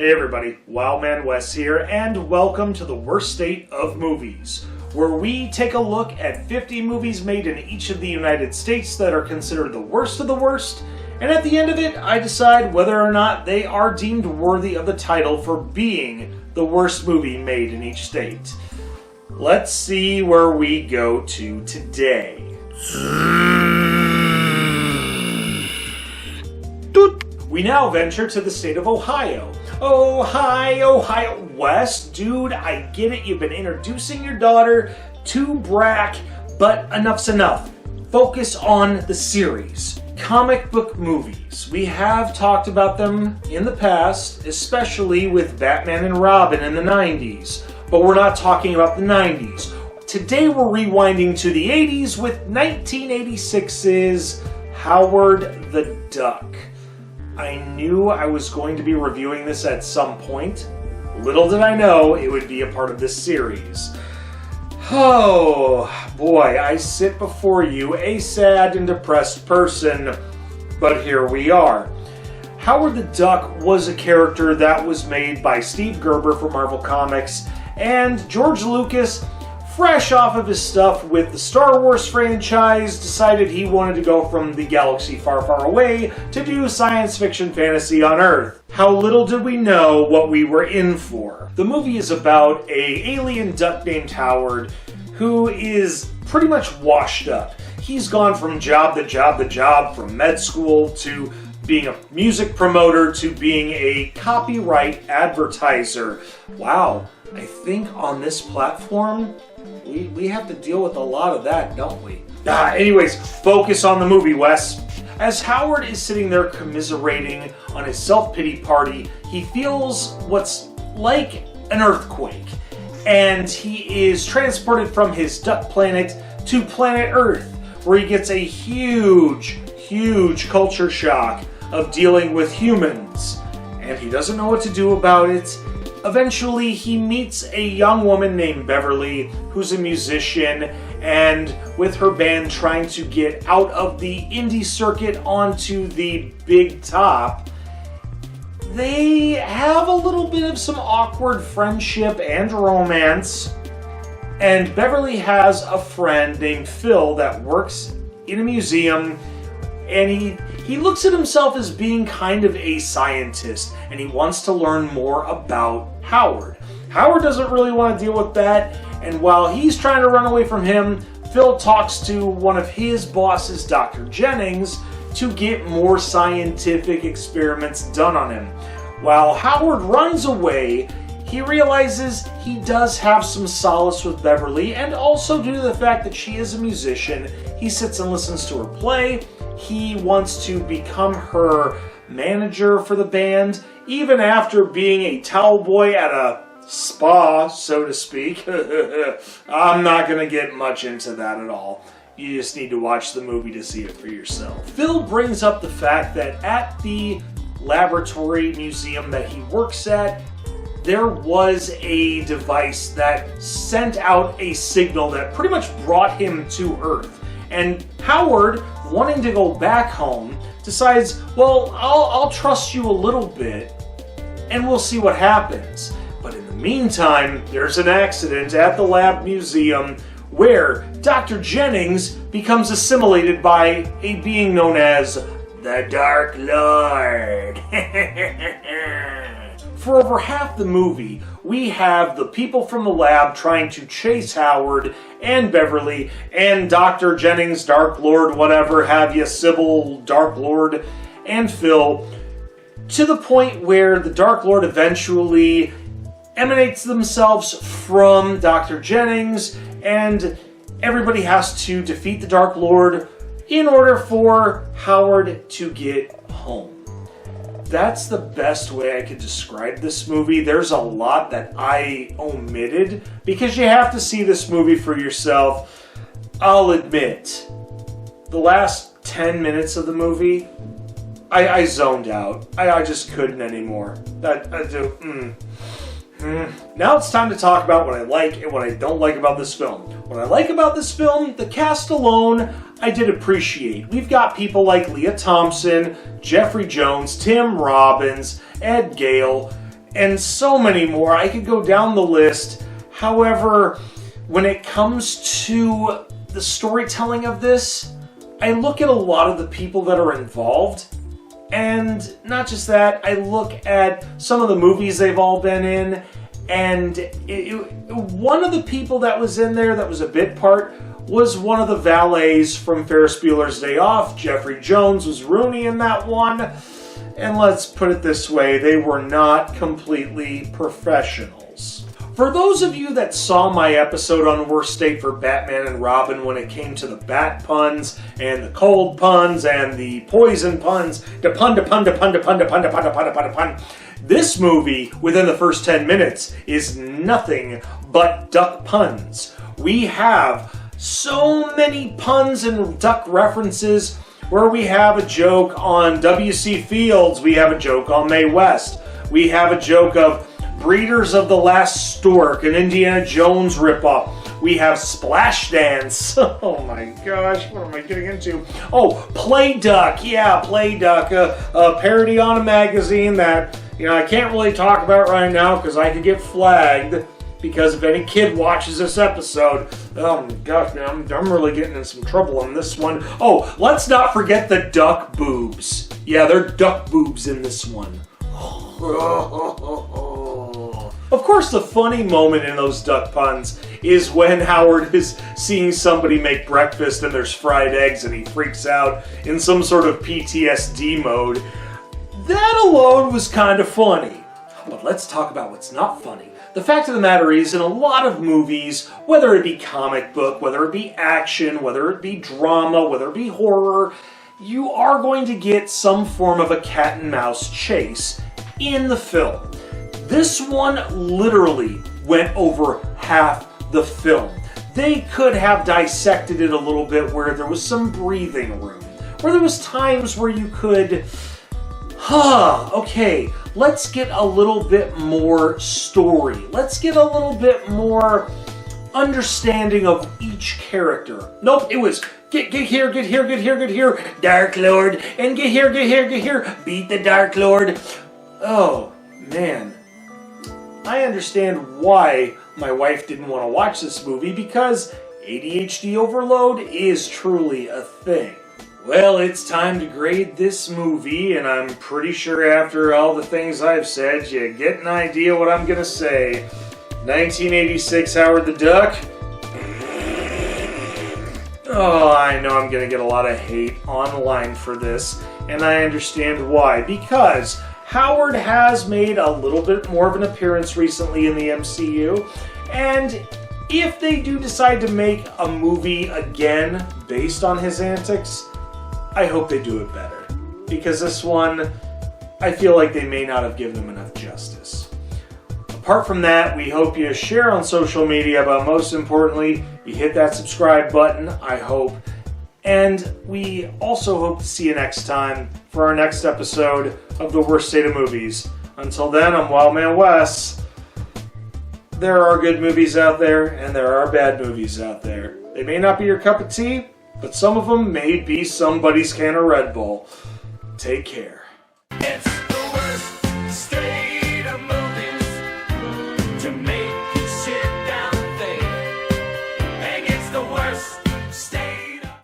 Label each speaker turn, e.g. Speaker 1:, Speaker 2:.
Speaker 1: Hey everybody, Wildman Wes here, and welcome to the Worst State of Movies, where we take a look at 50 movies made in each of the United States that are considered the worst of the worst, and at the end of it, I decide whether or not they are deemed worthy of the title for being the worst movie made in each state. Let's see where we go to today. We now venture to the state of Ohio. Ohio. Wes, dude, I get it. You've been introducing your daughter to Brack, but enough's enough. Focus on the series. Comic book movies. We have talked about them in the past, especially with Batman and Robin in the 90s, but we're not talking about the 90s. Today we're rewinding to the 80s with 1986's Howard the Duck. I knew I was going to be reviewing this at some point. Little did I know it would be a part of this series. Oh boy, I sit before you, a sad and depressed person, but here we are. Howard the Duck was a character that was made by Steve Gerber for Marvel Comics, and George Lucas, fresh off of his stuff with the Star Wars franchise, decided he wanted to go from the galaxy far, far away to do science fiction fantasy on Earth. How little did we know what we were in for. The movie is about an alien duck named Howard who is pretty much washed up. He's gone from job to job to job, from med school to being a music promoter to being a copyright advertiser. Wow, I think on this platform, we have to deal with a lot of that, don't we? Anyways, focus on the movie, Wes. As Howard is sitting there commiserating on his self-pity party, he feels what's like an earthquake. And he is transported from his duck planet to planet Earth, where he gets a huge culture shock of dealing with humans. And he doesn't know what to do about it. Eventually, he meets a young woman named Beverly, who's a musician, and with her band trying to get out of the indie circuit onto the big top, they have a little bit of some awkward friendship and romance. And Beverly has a friend named Phil that works in a museum, and he looks at himself as being kind of a scientist, and he wants to learn more about Howard. Howard doesn't really want to deal with that, and while he's trying to run away from him, Phil talks to one of his bosses, Dr. Jennings, to get more scientific experiments done on him. While Howard runs away, he realizes he does have some solace with Beverly, and also due to the fact that she is a musician, he sits and listens to her play. He wants to become her manager for the band, even after being a towel boy at a spa, so to speak. I'm not going to get much into that at all. You just need to watch the movie to see it for yourself. Phil brings up the fact that at the laboratory museum that he works at, there was a device that sent out a signal that pretty much brought him to Earth. And Howard, wanting to go back home, decides, well, I'll trust you a little bit, and we'll see what happens. But in the meantime, there's an accident at the lab museum where Dr. Jennings becomes assimilated by a being known as the Dark Lord. For over half the movie, we have the people from the lab trying to chase Howard and Beverly and Dr. Jennings, Dark Lord, whatever have you, Sybil, Dark Lord, and Phil, to the point where the Dark Lord eventually emanates themselves from Dr. Jennings, and everybody has to defeat the Dark Lord in order for Howard to get home. That's the best way I could describe this movie. There's a lot that I omitted because you have to see this movie for yourself. I'll admit, the last 10 minutes of the movie, I zoned out. I just couldn't anymore. Now it's time to talk about what I like and what I don't like about this film. What I like about this film, the cast alone, I did appreciate. We've got people like Leah Thompson, Jeffrey Jones, Tim Robbins, Ed Gale, and so many more. I could go down the list. However, when it comes to the storytelling of this, I look at a lot of the people that are involved, and not just that, I look at some of the movies they've all been in, and one of the people that was in there that was a bit part was one of the valets from Ferris Bueller's Day Off. Jeffrey Jones was Rooney in that one. And let's put it this way, they were not completely professionals. For those of you that saw my episode on Worst Date for Batman and Robin when it came to the bat puns and the cold puns and the poison puns, this movie, within the first 10 minutes, is nothing but duck puns. We have so many puns and duck references where we have a joke on W.C. Fields, we have a joke on Mae West, we have a joke of Breeders of the Last Stork, an Indiana Jones ripoff. We have Splash Dance. Oh my gosh, what am I getting into? Oh, Play Duck. Yeah, Play Duck. A parody on a magazine that, I can't really talk about right now because I could get flagged. Because if any kid watches this episode, oh my gosh, man, I'm really getting in some trouble on this one. Oh, let's not forget the duck boobs. Yeah, they're duck boobs in this one. Of course, the funny moment in those duck puns is when Howard is seeing somebody make breakfast and there's fried eggs and he freaks out in some sort of PTSD mode. That alone was kind of funny. But let's talk about what's not funny. The fact of the matter is, in a lot of movies, whether it be comic book, whether it be action, whether it be drama, whether it be horror, you are going to get some form of a cat and mouse chase in the film. This one literally went over half the film. They could have dissected it a little bit where there was some breathing room, where there was times where you could, okay, let's get a little bit more story. Let's get a little bit more understanding of each character. Nope, it was get here, get here, get here, get here, Dark Lord, and get here, get here, get here, beat the Dark Lord. Oh, man. I understand why my wife didn't want to watch this movie, because ADHD overload is truly a thing. Well, it's time to grade this movie, and I'm pretty sure after all the things I've said, you get an idea what I'm gonna say. 1986 Howard the Duck. Oh, I know I'm gonna get a lot of hate online for this, and I understand why. Because Howard has made a little bit more of an appearance recently in the MCU, and if they do decide to make a movie again based on his antics, I hope they do it better. Because this one, I feel like they may not have given him enough justice. Apart from that, we hope you share on social media, but most importantly, you hit that subscribe button, I hope. And we also hope to see you next time for our next episode of The Worst State of Movies. Until then, I'm Wildman Wes. There are good movies out there, and there are bad movies out there. They may not be your cup of tea, but some of them may be somebody's can of Red Bull. Take care.